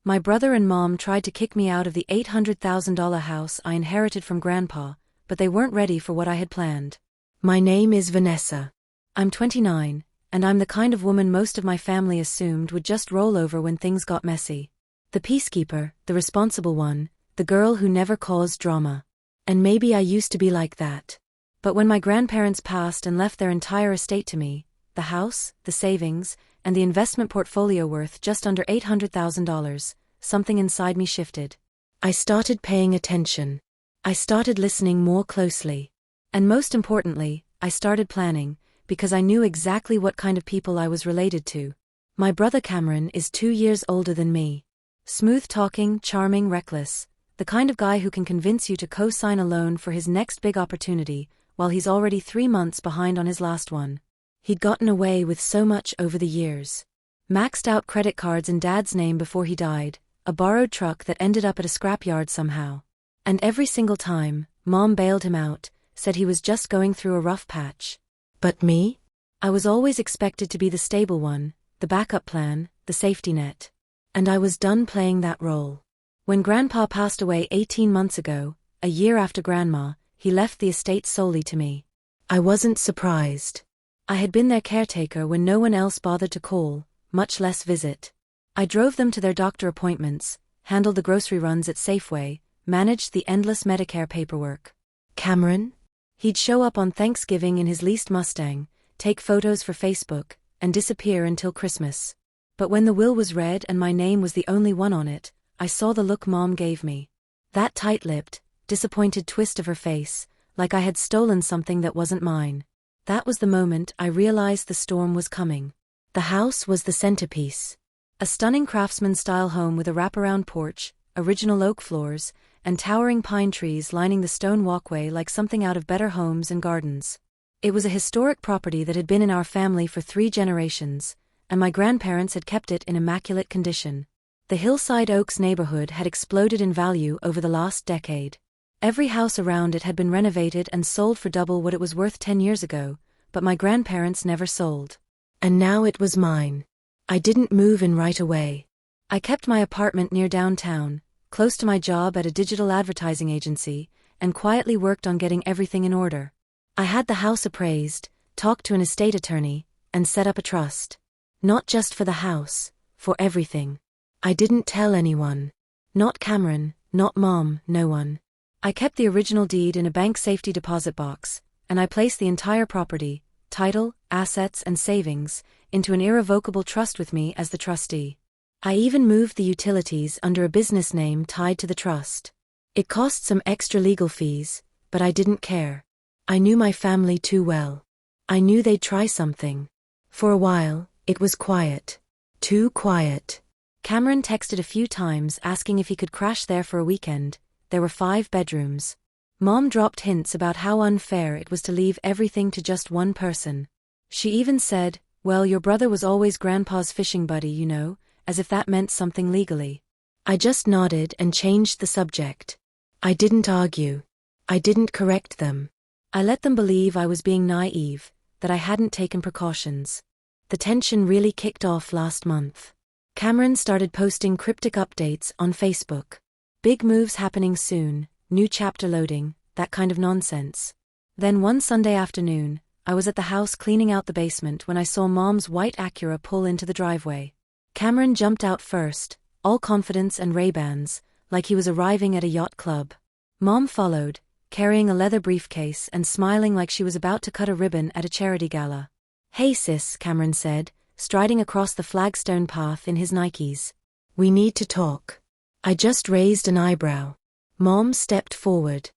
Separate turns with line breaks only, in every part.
My brother and mom tried to kick me out of the $800,000 house I inherited from Grandpa, but they weren't ready for what I had planned. My name is Vanessa. I'm 29, and I'm the kind of woman most of my family assumed would just roll over when things got messy. The peacekeeper, the responsible one, the girl who never caused drama. And maybe I used to be like that. But when my grandparents passed and left their entire estate to me, the house, the savings, and the investment portfolio worth just under $800,000, something inside me shifted. I started paying attention. I started listening more closely. And most importantly, I started planning, because I knew exactly what kind of people I was related to. My brother Cameron is 2 years older than me. Smooth-talking, charming, reckless, the kind of guy who can convince you to co-sign a loan for his next big opportunity, while he's already 3 months behind on his last one. He'd gotten away with so much over the years. Maxed out credit cards in Dad's name before he died, a borrowed truck that ended up at a scrapyard somehow. And every single time, Mom bailed him out, said he was just going through a rough patch. But me? I was always expected to be the stable one, the backup plan, the safety net. And I was done playing that role. When Grandpa passed away 18 months ago, a year after Grandma, he left the estate solely to me. I wasn't surprised. I had been their caretaker when no one else bothered to call, much less visit. I drove them to their doctor appointments, handled the grocery runs at Safeway, managed the endless Medicare paperwork. Cameron? He'd show up on Thanksgiving in his leased Mustang, take photos for Facebook, and disappear until Christmas. But when the will was read and my name was the only one on it, I saw the look Mom gave me. That tight-lipped, disappointed twist of her face, like I had stolen something that wasn't mine. That was the moment I realized the storm was coming. The house was the centerpiece. A stunning craftsman-style home with a wraparound porch, original oak floors, and towering pine trees lining the stone walkway like something out of Better Homes and Gardens. It was a historic property that had been in our family for 3 generations, and my grandparents had kept it in immaculate condition. The Hillside Oaks neighborhood had exploded in value over the last decade. Every house around it had been renovated and sold for double what it was worth 10 years ago, but my grandparents never sold. And now it was mine. I didn't move in right away. I kept my apartment near downtown, close to my job at a digital advertising agency, and quietly worked on getting everything in order. I had the house appraised, talked to an estate attorney, and set up a trust. Not just for the house, for everything. I didn't tell anyone. Not Cameron, not Mom, no one. I kept the original deed in a bank safety deposit box, and I placed the entire property, title, assets and savings, into an irrevocable trust with me as the trustee. I even moved the utilities under a business name tied to the trust. It cost some extra legal fees, but I didn't care. I knew my family too well. I knew they'd try something. For a while, it was quiet. Too quiet. Cameron texted a few times asking if he could crash there for a weekend. There were 5 bedrooms. Mom dropped hints about how unfair it was to leave everything to just one person. She even said, "Well, your brother was always Grandpa's fishing buddy, you know," as if that meant something legally. I just nodded and changed the subject. I didn't argue. I didn't correct them. I let them believe I was being naive, that I hadn't taken precautions. The tension really kicked off last month. Cameron started posting cryptic updates on Facebook. Big moves happening soon, new chapter loading, that kind of nonsense. Then one Sunday afternoon, I was at the house cleaning out the basement when I saw Mom's white Acura pull into the driveway. Cameron jumped out first, all confidence and Ray-Bans, like he was arriving at a yacht club. Mom followed, carrying a leather briefcase and smiling like she was about to cut a ribbon at a charity gala. "Hey sis," Cameron said, striding across the flagstone path in his Nikes. "We need to talk." I just raised an eyebrow. Mom stepped forward.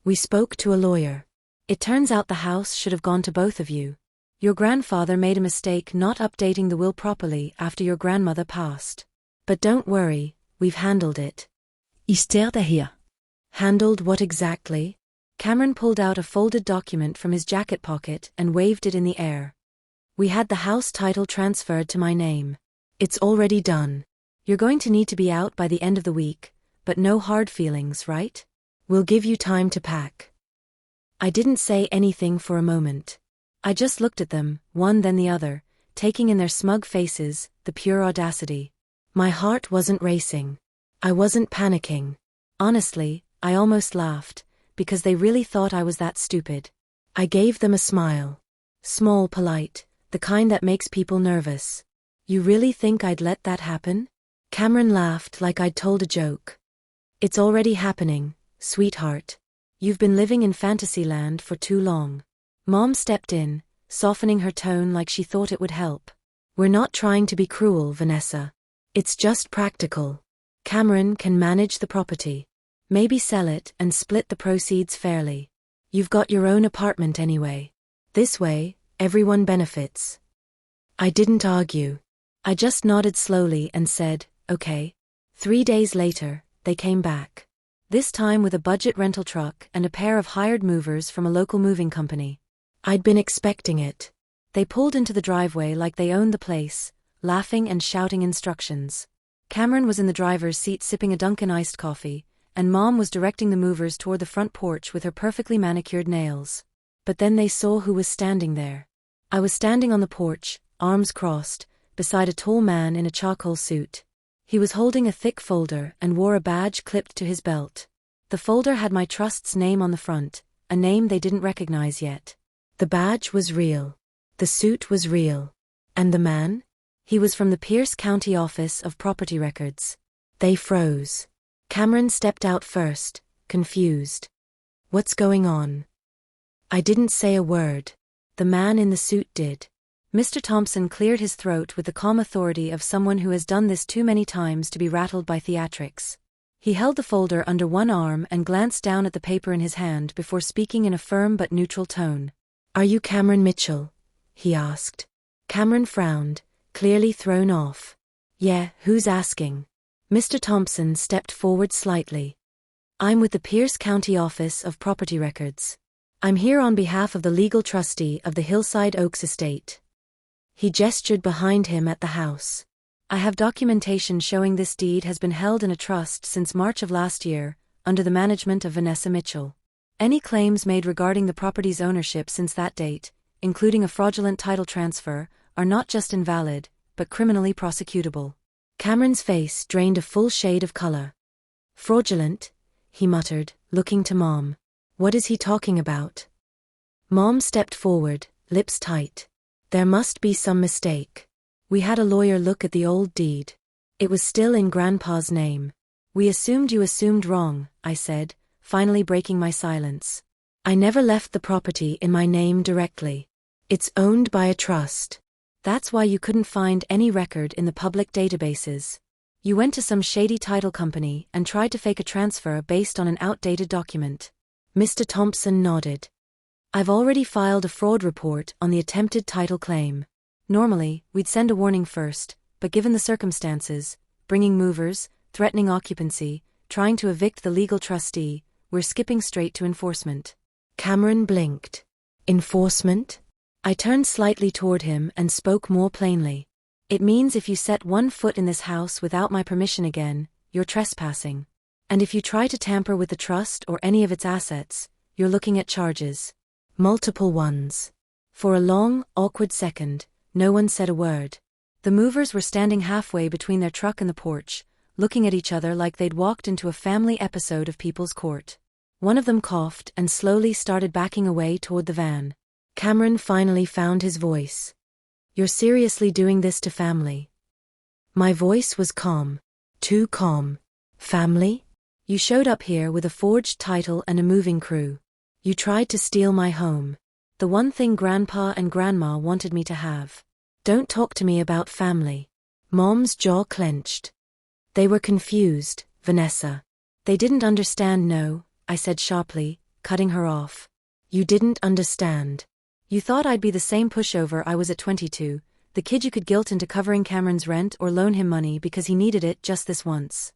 "We spoke to a lawyer. It turns out the house should have gone to both of you. Your grandfather made a mistake not updating the will properly after your grandmother passed. But don't worry, we've handled it."
I stared at her.
Handled what exactly? Cameron pulled out a folded document from his jacket pocket and waved it in the air. "We had the house title transferred to my name. It's already done. You're going to need to be out by the end of the week, but no hard feelings, right? We'll give you time to pack." I didn't say anything for a moment. I just looked at them, one then the other, taking in their smug faces, the pure audacity. My heart wasn't racing. I wasn't panicking. Honestly, I almost laughed, because they really thought I was that stupid. I gave them a smile. Small, polite, the kind that makes people nervous. You really think I'd let that happen? Cameron laughed like I'd told a joke. It's already happening, sweetheart. You've been living in Fantasyland for too long. Mom stepped in, softening her tone like she thought it would help. We're not trying to be cruel, Vanessa. It's just practical. Cameron can manage the property. Maybe sell it and split the proceeds fairly. You've got your own apartment anyway. This way, everyone benefits. I didn't argue. I just nodded slowly and said, okay. 3 days later, they came back. This time with a budget rental truck and a pair of hired movers from a local moving company. I'd been expecting it. They pulled into the driveway like they owned the place, laughing and shouting instructions. Cameron was in the driver's seat sipping a Dunkin' iced coffee, and Mom was directing the movers toward the front porch with her perfectly manicured nails. But then they saw who was standing there. I was standing on the porch, arms crossed, beside a tall man in a charcoal suit. He was holding a thick folder and wore a badge clipped to his belt. The folder had my trust's name on the front, a name they didn't recognize yet. The badge was real. The suit was real. And the man? He was from the Pierce County Office of Property Records. They froze. Cameron stepped out first, confused. What's going on? I didn't say a word. The man in the suit did. Mr. Thompson cleared his throat with the calm authority of someone who has done this too many times to be rattled by theatrics. He held the folder under one arm and glanced down at the paper in his hand before speaking in a firm but neutral tone. Are you Cameron Mitchell? He asked. Cameron frowned, clearly thrown off. Yeah, who's asking? Mr. Thompson stepped forward slightly. I'm with the Pierce County Office of Property Records. I'm here on behalf of the legal trustee of the Hillside Oaks estate. He gestured behind him at the house. I have documentation showing this deed has been held in a trust since March of last year, under the management of Vanessa Mitchell. Any claims made regarding the property's ownership since that date, including a fraudulent title transfer, are not just invalid, but criminally prosecutable. Cameron's face drained a full shade of color. Fraudulent, he muttered, looking to Mom. What is he talking about? Mom stepped forward, lips tight. There must be some mistake. We had a lawyer look at the old deed. It was still in Grandpa's name. We assumed you assumed wrong, I said, finally breaking my silence. I never left the property in my name directly. It's owned by a trust. That's why you couldn't find any record in the public databases. You went to some shady title company and tried to fake a transfer based on an outdated document. Mr. Thompson nodded. I've already filed a fraud report on the attempted title claim. Normally, we'd send a warning first, but given the circumstances, bringing movers, threatening occupancy, trying to evict the legal trustee, we're skipping straight to enforcement. Cameron blinked. Enforcement? I turned slightly toward him and spoke more plainly. It means if you set one foot in this house without my permission again, you're trespassing. And if you try to tamper with the trust or any of its assets, you're looking at charges. Multiple ones. For a long, awkward second, no one said a word. The movers were standing halfway between their truck and the porch, looking at each other like they'd walked into a family episode of People's Court. One of them coughed and slowly started backing away toward the van. Cameron finally found his voice. You're seriously doing this to family? My voice was calm. Too calm. Family? You showed up here with a forged title and a moving crew. You tried to steal my home. The one thing Grandpa and Grandma wanted me to have. Don't talk to me about family. Mom's jaw clenched. They were confused, Vanessa. They didn't understand, no, I said sharply, cutting her off. You didn't understand. You thought I'd be the same pushover I was at 22, the kid you could guilt into covering Cameron's rent or loan him money because he needed it just this once.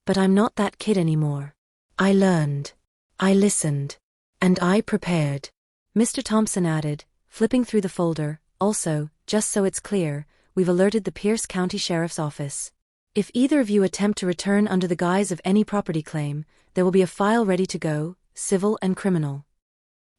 But I'm not that kid anymore. I learned. I listened. And I prepared. Mr. Thompson added, flipping through the folder, also, just so it's clear, we've alerted the Pierce County Sheriff's Office. If either of you attempt to return under the guise of any property claim, there will be a file ready to go, civil and criminal.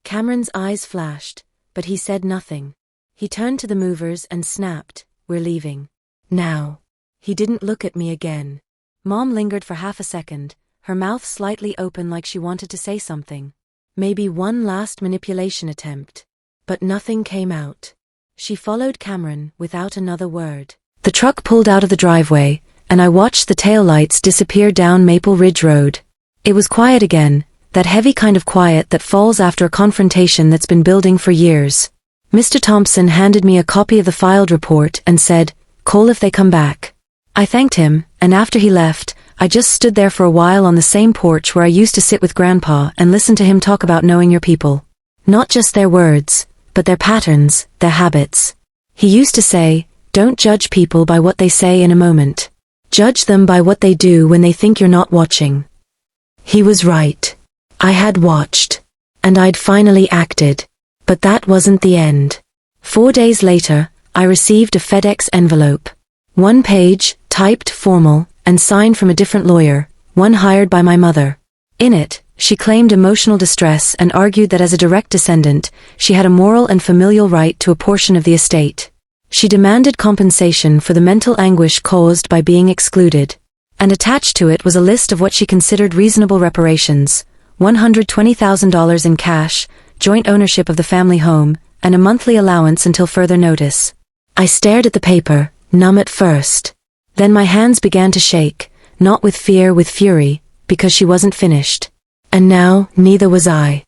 Cameron's eyes flashed, but he said nothing. He turned to the movers and snapped, We're leaving. Now. He didn't look at me again. Mom lingered for half a second, her mouth slightly open like she wanted to say something. Maybe one last manipulation attempt. But nothing came out. She followed Cameron without another word. The truck pulled out of the driveway, and I watched the taillights disappear down Maple Ridge Road. It was quiet again, that heavy kind of quiet that falls after a confrontation that's been building for years. Mr. Thompson handed me a copy of the filed report and said, "Call if they come back." I thanked him, and after he left, I just stood there for a while on the same porch where I used to sit with Grandpa and listen to him talk about knowing your people. Not just their words, but their patterns, their habits. He used to say, "Don't judge people by what they say in a moment. Judge them by what they do when they think you're not watching." He was right. I had watched. And I'd finally acted. But that wasn't the end. 4 days later, I received a FedEx envelope. One page, typed, formal, and signed from a different lawyer, one hired by my mother. In it, she claimed emotional distress and argued that as a direct descendant, she had a moral and familial right to a portion of the estate. She demanded compensation for the mental anguish caused by being excluded. And attached to it was a list of what she considered reasonable reparations: $120,000 in cash, joint ownership of the family home, and a monthly allowance until further notice. I stared at the paper, numb at first. Then my hands began to shake, not with fear, with fury, because she wasn't finished. And now, neither was I.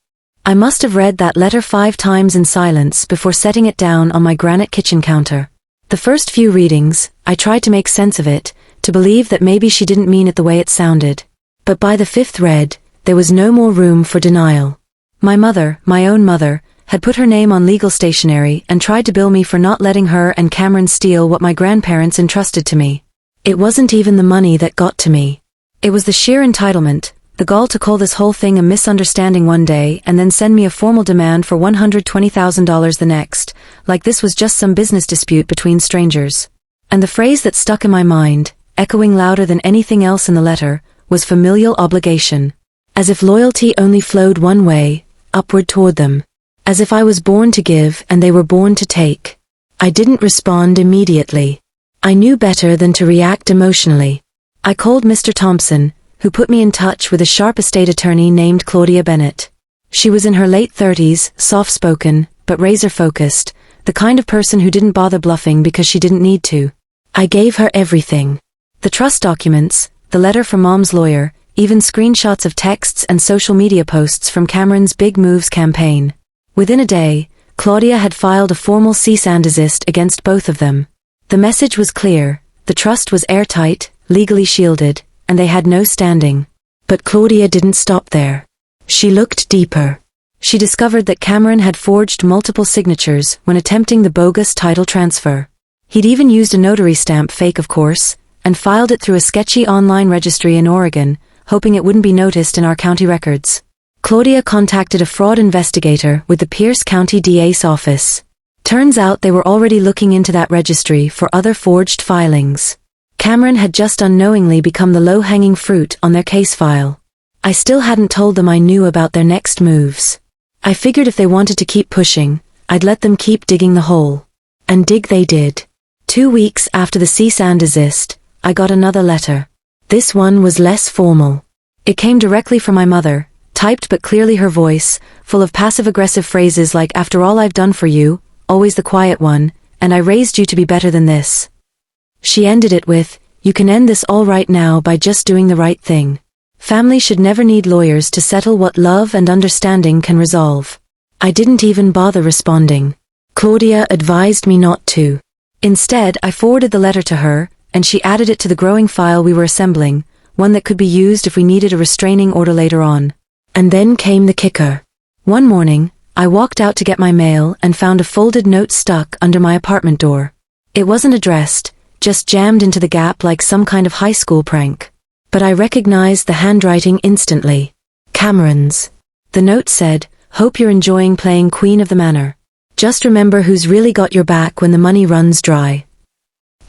I must have read that letter 5 times in silence before setting it down on my granite kitchen counter. The first few readings, I tried to make sense of it, to believe that maybe she didn't mean it the way it sounded. But by the 5th read, there was no more room for denial. My mother, my own mother, had put her name on legal stationery and tried to bill me for not letting her and Cameron steal what my grandparents entrusted to me. It wasn't even the money that got to me. It was the sheer entitlement, the gall to call this whole thing a misunderstanding one day and then send me a formal demand for $120,000 the next, like this was just some business dispute between strangers. And the phrase that stuck in my mind, echoing louder than anything else in the letter, was familial obligation. As if loyalty only flowed one way, upward toward them. As if I was born to give and they were born to take. I didn't respond immediately. I knew better than to react emotionally. I called Mr. Thompson, who put me in touch with a sharp estate attorney named Claudia Bennett. She was in her late 30s, soft-spoken, but razor-focused, the kind of person who didn't bother bluffing because she didn't need to. I gave her everything. The trust documents, the letter from Mom's lawyer, even screenshots of texts and social media posts from Cameron's Big Moves campaign. Within a day, Claudia had filed a formal cease and desist against both of them. The message was clear, the trust was airtight, legally shielded, and they had no standing. But Claudia didn't stop there. She looked deeper. She discovered that Cameron had forged multiple signatures when attempting the bogus title transfer. He'd even used a notary stamp, fake of course, and filed it through a sketchy online registry in Oregon, hoping it wouldn't be noticed in our county records. Claudia contacted a fraud investigator with the Pierce County DA's office. Turns out they were already looking into that registry for other forged filings. Cameron had just unknowingly become the low-hanging fruit on their case file. I still hadn't told them I knew about their next moves. I figured if they wanted to keep pushing, I'd let them keep digging the hole. And dig they did. 2 weeks after the cease and desist, I got another letter. This one was less formal. It came directly from my mother, typed but clearly her voice, full of passive-aggressive phrases like, "After all I've done for you, always the quiet one, and I raised you to be better than this." She ended it with, "You can end this all right now by just doing the right thing. Family should never need lawyers to settle what love and understanding can resolve." I didn't even bother responding. Claudia advised me not to. Instead, I forwarded the letter to her, and she added it to the growing file we were assembling, one that could be used if we needed a restraining order later on. And then came the kicker. One morning, I walked out to get my mail and found a folded note stuck under my apartment door. It wasn't addressed, just jammed into the gap like some kind of high school prank. But I recognized the handwriting instantly. Cameron's. The note said, "Hope you're enjoying playing Queen of the Manor. Just remember who's really got your back when the money runs dry."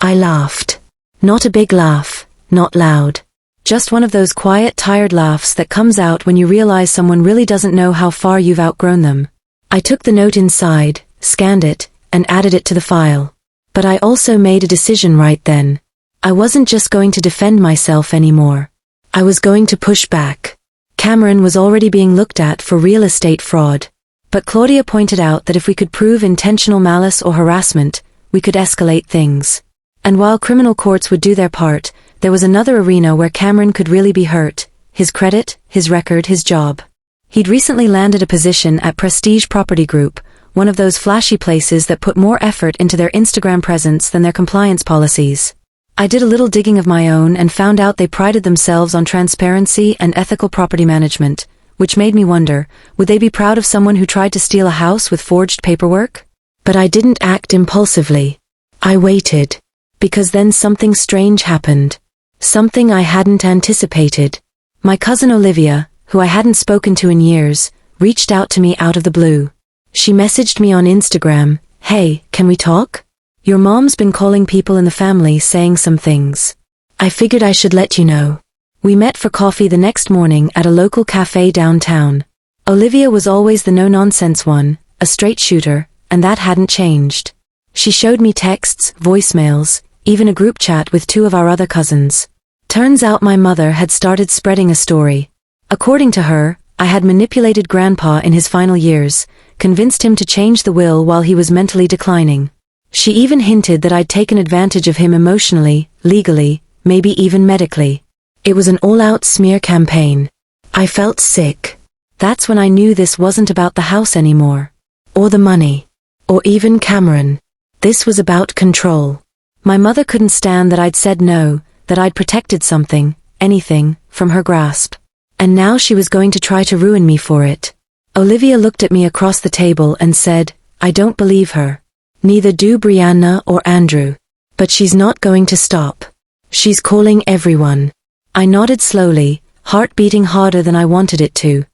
I laughed. Not a big laugh, not loud. Just one of those quiet, tired laughs that comes out when you realize someone really doesn't know how far you've outgrown them. I took the note inside, scanned it, and added it to the file. But I also made a decision right then. I wasn't just going to defend myself anymore. I was going to push back. Cameron was already being looked at for real estate fraud. But Claudia pointed out that if we could prove intentional malice or harassment, we could escalate things. And while criminal courts would do their part, there was another arena where Cameron could really be hurt: his credit, his record, his job. He'd recently landed a position at Prestige Property Group, one of those flashy places that put more effort into their Instagram presence than their compliance policies. I did a little digging of my own and found out they prided themselves on transparency and ethical property management, which made me wonder, would they be proud of someone who tried to steal a house with forged paperwork? But I didn't act impulsively. I waited. Because then something strange happened. Something I hadn't anticipated. My cousin Olivia, who I hadn't spoken to in years, reached out to me out of the blue. She messaged me on Instagram, "Hey, can we talk? Your mom's been calling people in the family saying some things. I figured I should let you know." We met for coffee the next morning at a local cafe downtown. Olivia was always the no-nonsense one, a straight shooter, and that hadn't changed. She showed me texts, voicemails, even a group chat with two of our other cousins. Turns out my mother had started spreading a story. According to her, I had manipulated Grandpa in his final years, convinced him to change the will while he was mentally declining. She even hinted that I'd taken advantage of him emotionally, legally, maybe even medically. It was an all-out smear campaign. I felt sick. That's when I knew this wasn't about the house anymore. Or the money. Or even Cameron. This was about control. My mother couldn't stand that I'd said no, that I'd protected something, anything, from her grasp. And now she was going to try to ruin me for it. Olivia looked at me across the table and said, "I don't believe her. Neither do Brianna or Andrew. But she's not going to stop. She's calling everyone." I nodded slowly, heart beating harder than I wanted it to.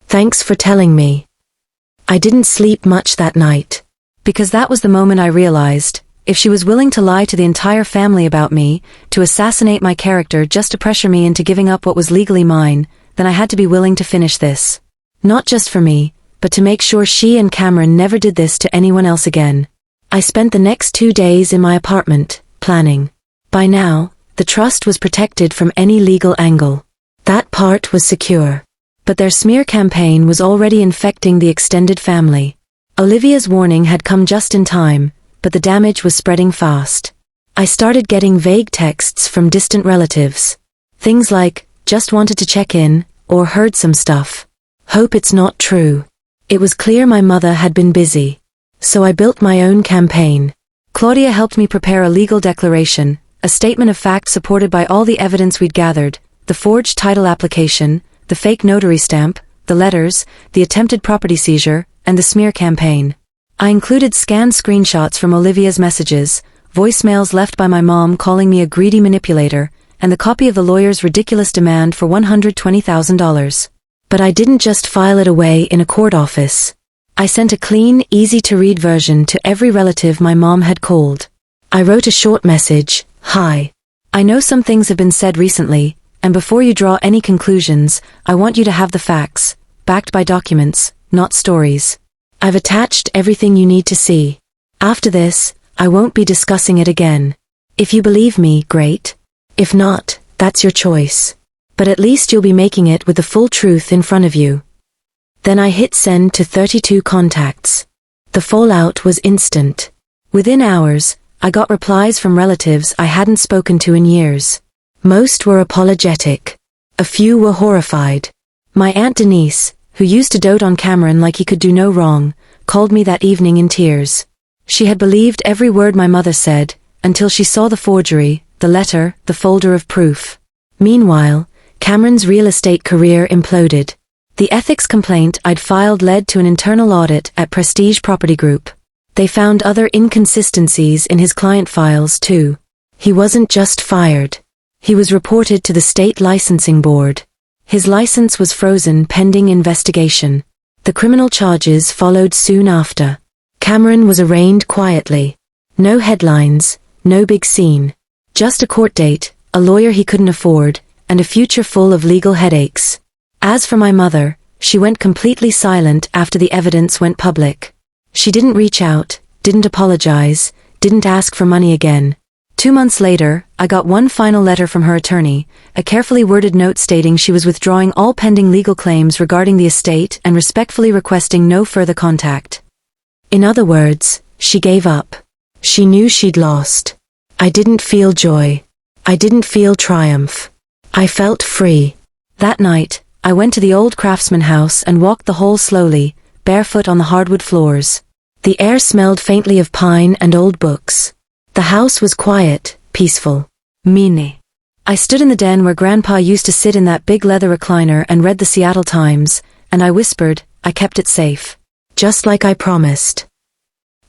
"Thanks for telling me." I didn't sleep much that night. Because that was the moment I realized, if she was willing to lie to the entire family about me, to assassinate my character just to pressure me into giving up what was legally mine, then I had to be willing to finish this. Not just for me, but to make sure she and Cameron never did this to anyone else again. I spent the next 2 days in my apartment, planning. By now, the trust was protected from any legal angle. That part was secure. But their smear campaign was already infecting the extended family. Olivia's warning had come just in time, but the damage was spreading fast. I started getting vague texts from distant relatives. Things like, "Just wanted to check in," or "Heard some stuff. Hope it's not true." It was clear my mother had been busy. So I built my own campaign. Claudia helped me prepare a legal declaration, a statement of fact supported by all the evidence we'd gathered, the forged title application, the fake notary stamp, the letters, the attempted property seizure, and the smear campaign. I included scanned screenshots from Olivia's messages, voicemails left by my mom calling me a greedy manipulator, and the copy of the lawyer's ridiculous demand for $120,000. But I didn't just file it away in a court office. I sent a clean, easy-to-read version to every relative my mom had called. I wrote a short message, "Hi. I know some things have been said recently, and before you draw any conclusions, I want you to have the facts, backed by documents, not stories. I've attached everything you need to see. After this, I won't be discussing it again. If you believe me, great. If not, that's your choice. But at least you'll be making it with the full truth in front of you." Then I hit send to 32 contacts. The fallout was instant. Within hours, I got replies from relatives I hadn't spoken to in years. Most were apologetic. A few were horrified. My Aunt Denise, who used to dote on Cameron like he could do no wrong, called me that evening in tears. She had believed every word my mother said, until she saw the forgery, the letter, the folder of proof. Meanwhile, Cameron's real estate career imploded. The ethics complaint I'd filed led to an internal audit at Prestige Property Group. They found other inconsistencies in his client files too. He wasn't just fired. He was reported to the state licensing board. His license was frozen pending investigation. The criminal charges followed soon after. Cameron was arraigned quietly. No headlines, no big scene. Just a court date, a lawyer he couldn't afford, and a future full of legal headaches. As for my mother, she went completely silent after the evidence went public. She didn't reach out, didn't apologize, didn't ask for money again. 2 months later, I got one final letter from her attorney, a carefully worded note stating she was withdrawing all pending legal claims regarding the estate and respectfully requesting no further contact. In other words, she gave up. She knew she'd lost. I didn't feel joy. I didn't feel triumph. I felt free. That night, I went to the old craftsman house and walked the hall slowly, barefoot on the hardwood floors. The air smelled faintly of pine and old books. The house was quiet, peaceful. Mine. I stood in the den where Grandpa used to sit in that big leather recliner and read the Seattle Times, and I whispered, I kept it safe. Just like I promised.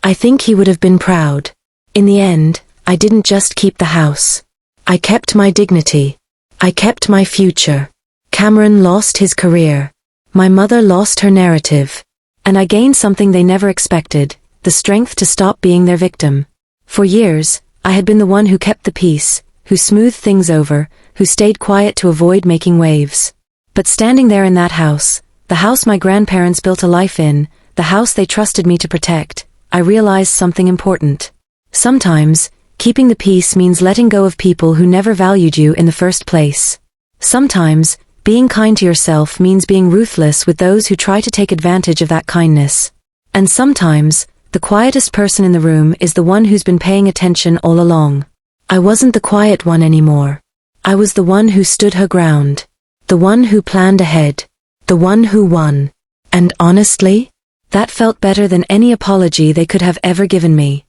I think he would have been proud. In the end, I didn't just keep the house. I kept my dignity. I kept my future. Cameron lost his career. My mother lost her narrative. And I gained something they never expected, the strength to stop being their victim. For years, I had been the one who kept the peace, who smoothed things over, who stayed quiet to avoid making waves. But standing there in that house, the house my grandparents built a life in, the house they trusted me to protect, I realized something important. Sometimes, keeping the peace means letting go of people who never valued you in the first place. Sometimes, being kind to yourself means being ruthless with those who try to take advantage of that kindness. And sometimes, the quietest person in the room is the one who's been paying attention all along. I wasn't the quiet one anymore. I was the one who stood her ground. The one who planned ahead. The one who won. And honestly, that felt better than any apology they could have ever given me.